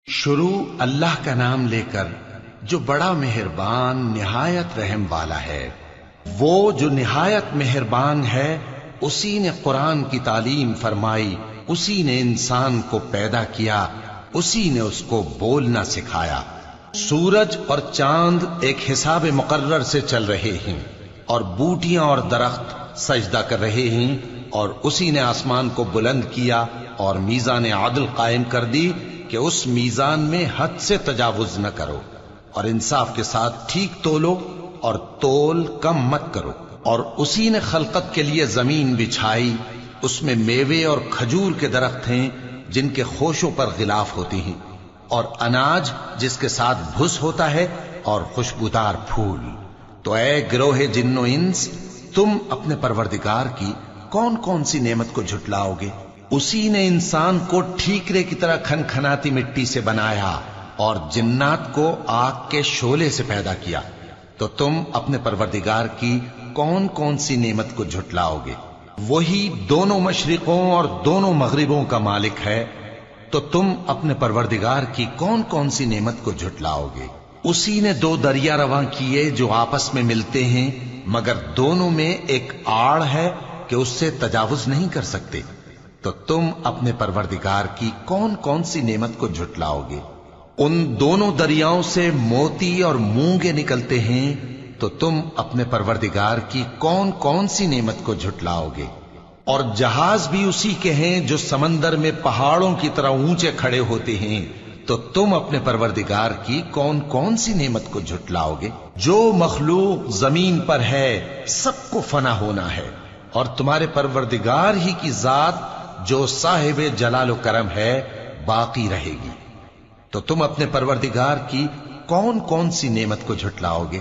شروع اللہ کا نام لے کر جو بڑا مہربان نہایت رحم والا ہے۔ وہ جو نہایت مہربان ہے اسی نے قرآن کی تعلیم فرمائی، اسی نے انسان کو پیدا کیا، اسی نے اس کو بولنا سکھایا۔ سورج اور چاند ایک حساب مقرر سے چل رہے ہیں اور بوٹیاں اور درخت سجدہ کر رہے ہیں، اور اسی نے آسمان کو بلند کیا اور میزان عدل قائم کر دی کہ اس میزان میں حد سے تجاوز نہ کرو، اور انصاف کے ساتھ ٹھیک تولو اور تول کم مت کرو۔ اور اسی نے خلقت کے لیے زمین بچھائی، اس میں میوے اور کھجور کے درخت ہیں جن کے خوشوں پر غلاف ہوتی ہیں، اور اناج جس کے ساتھ بھس ہوتا ہے، اور خوشبودار پھول۔ تو اے گروہ جن و انس، تم اپنے پروردگار کی کون کون سی نعمت کو جھٹلاؤ گے؟ اسی نے انسان کو ٹھیکرے کی طرح کھنکھناتی مٹی سے بنایا اور جنات کو آگ کے شعلے سے پیدا کیا، تو تم اپنے پروردگار کی کون کون سی نعمت کو جھٹلاؤ گے؟ وہی دونوں مشرقوں اور دونوں مغربوں کا مالک ہے، تو تم اپنے پروردگار کی کون کون سی نعمت کو جھٹلاؤ گے؟ اسی نے دو دریا رواں کیے جو آپس میں ملتے ہیں، مگر دونوں میں ایک آڑ ہے کہ اس سے تجاوز نہیں کر سکتے، تو تم اپنے پروردگار کی کون کون سی نعمت کو جھٹلاؤ گے؟ ان دونوں دریاؤں سے موتی اور مونگے نکلتے ہیں، تو تم اپنے پروردگار کی کون کون سی نعمت کو جھٹلاؤ گے؟ اور جہاز بھی اسی کے ہیں جو سمندر میں پہاڑوں کی طرح اونچے کھڑے ہوتے ہیں، تو تم اپنے پروردگار کی کون کون سی نعمت کو جھٹلاؤ گے؟ جو مخلوق زمین پر ہے سب کو فنا ہونا ہے، اور تمہارے پروردگار ہی کی ذات جو صاحب جلال و کرم ہے باقی رہے گی۔ تو تم اپنے پروردگار کی کون کون سی نعمت کو جھٹلاؤ گے؟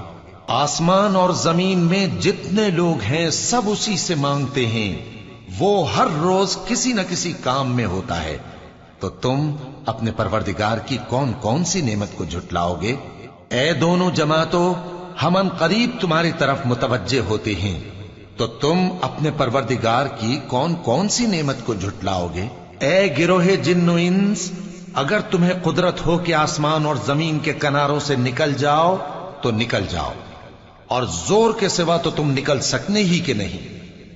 آسمان اور زمین میں جتنے لوگ ہیں سب اسی سے مانگتے ہیں، وہ ہر روز کسی نہ کسی کام میں ہوتا ہے، تو تم اپنے پروردگار کی کون کون سی نعمت کو جھٹلاؤ گے؟ اے دونوں جماعتوں، ہم ان قریب تمہاری طرف متوجہ ہوتے ہیں، تو تم اپنے پروردگار کی کون کون سی نعمت کو جھٹلاؤ گے؟ اے گروہ جن و انس، اگر تمہیں قدرت ہو کہ آسمان اور زمین کے کناروں سے نکل جاؤ تو نکل جاؤ، اور زور کے سوا تو تم نکل سکنے ہی کہ نہیں،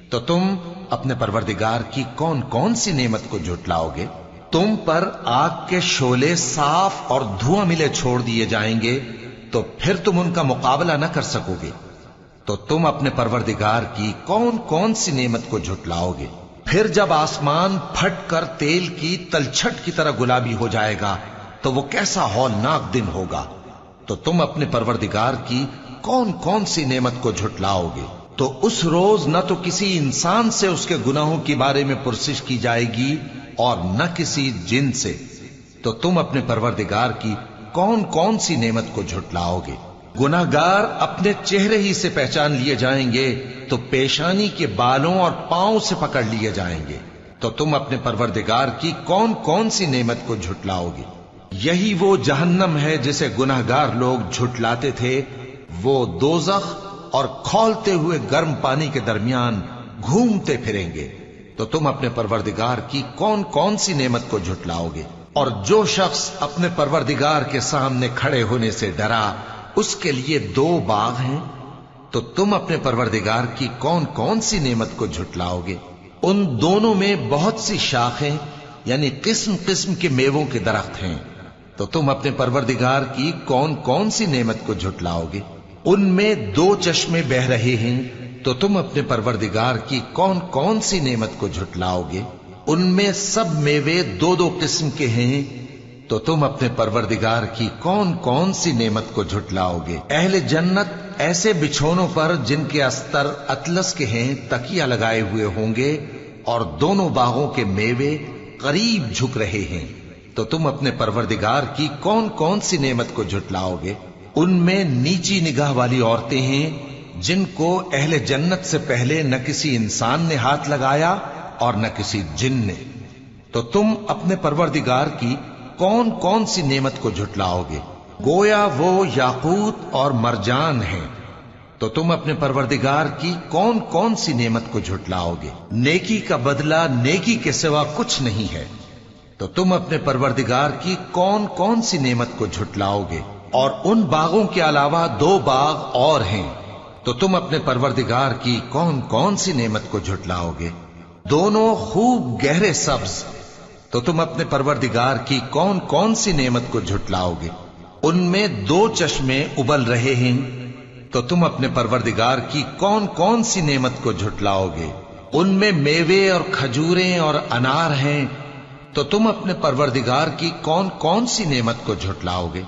تو تم اپنے پروردگار کی کون کون سی نعمت کو جھٹلاؤ گے؟ تم پر آگ کے شعلے صاف اور دھواں ملے چھوڑ دیے جائیں گے، تو پھر تم ان کا مقابلہ نہ کر سکو گے، تو تم اپنے پروردگار کی کون کون سی نعمت کو جھٹلاؤ گے؟ پھر جب آسمان پھٹ کر تیل کی تلچھٹ کی طرح گلابی ہو جائے گا تو وہ کیسا ہولناک دن ہوگا، تو تم اپنے پروردگار کی کون کون سی نعمت کو جھٹلاؤ گے؟ تو اس روز نہ تو کسی انسان سے اس کے گناہوں کے بارے میں پرسش کی جائے گی اور نہ کسی جن سے، تو تم اپنے پروردگار کی کون کون سی نعمت کو جھٹلاؤ گے؟ گناہگار اپنے چہرے ہی سے پہچان لیے جائیں گے، تو پیشانی کے بالوں اور پاؤں سے پکڑ لیے جائیں گے، تو تم اپنے پروردگار کی کون کون سی نعمت کو جھٹلاؤ گے؟ یہی وہ جہنم ہے جسے گناہگار لوگ جھٹلاتے تھے، وہ دوزخ اور کھولتے ہوئے گرم پانی کے درمیان گھومتے پھریں گے، تو تم اپنے پروردگار کی کون کون سی نعمت کو جھٹلاؤ گے؟ اور جو شخص اپنے پروردگار کے سامنے کھڑے ہونے سے ڈرا، اس کے لیے دو باغ ہیں، تو تم اپنے پروردگار کی کون کون سی نعمت کو جھٹلاؤ گے؟ ان دونوں میں بہت سی شاخیں یعنی قسم قسم کے میووں کے درخت ہیں، تو تم اپنے پروردگار کی کون کون سی نعمت کو جھٹلاؤ گے؟ ان میں دو چشمے بہ رہے ہیں، تو تم اپنے پروردگار کی کون کون سی نعمت کو جھٹلاؤ گے؟ ان میں سب میوے دو دو قسم کے ہیں، تو تم اپنے پروردگار کی کون کون سی نعمت کو جھٹلاؤ گے؟ اہل جنت ایسے بچھونوں پر جن کے استر اطلس کے ہیں تکیہ لگائے ہوئے ہوں گے، اور دونوں باغوں کے میوے قریب جھک رہے ہیں، تو تم اپنے پروردگار کی کون کون سی نعمت کو جھٹلاؤ گے؟ ان میں نیچی نگاہ والی عورتیں ہیں جن کو اہل جنت سے پہلے نہ کسی انسان نے ہاتھ لگایا اور نہ کسی جن نے، تو تم اپنے پروردگار کی کون کون سی نعمت کو جھٹلاؤ گے؟ گویا وہ یاقوت اور مرجان ہیں، تو تم اپنے پروردگار کی کون کون سی نعمت کو جھٹلاؤ گے؟ نیکی کا بدلہ نیکی کے سوا کچھ نہیں ہے، تو تم اپنے پروردگار کی کون کون سی نعمت کو جھٹلاؤ گے؟ اور ان باغوں کے علاوہ 2 باغ اور ہیں، تو تم اپنے پروردگار کی کون کون سی نعمت کو جھٹلاؤ گے؟ دونوں خوب گہرے سبز، تو تم اپنے پروردگار کی کون کون سی نعمت کو جھٹلاؤ گے؟ ان میں 2 چشمے ابل رہے ہیں، تو تم اپنے پروردگار کی کون کون سی نعمت کو جھٹلاؤ گے؟ ان میں میوے اور کھجوریں اور انار ہیں، تو تم اپنے پروردگار کی کون کون سی نعمت کو جھٹلاؤ گے؟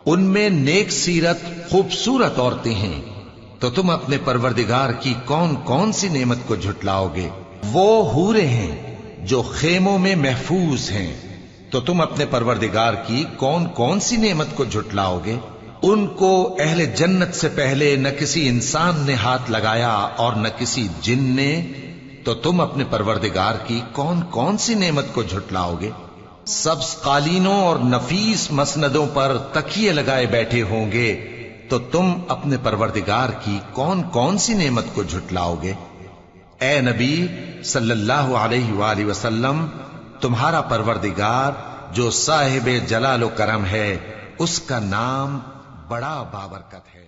ان میں نیک سیرت خوبصورت عورتیں ہیں، تو تم اپنے پروردگار کی کون کون سی نعمت کو جھٹلاؤ گے؟ وہ حوریں ہیں جو خیموں میں محفوظ ہیں، تو تم اپنے پروردگار کی کون کون سی نعمت کو جھٹلاؤ گے؟ ان کو اہل جنت سے پہلے نہ کسی انسان نے ہاتھ لگایا اور نہ کسی جن نے، تو تم اپنے پروردگار کی کون کون سی نعمت کو جھٹلاؤ گے؟ سبز قالینوں اور نفیس مسندوں پر تکیے لگائے بیٹھے ہوں گے، تو تم اپنے پروردگار کی کون کون سی نعمت کو جھٹلاؤ گے؟ اے نبی صلی اللہ علیہ وآلہ وسلم، تمہارا پروردگار جو صاحب جلال و کرم ہے، اس کا نام بڑا بابرکت ہے۔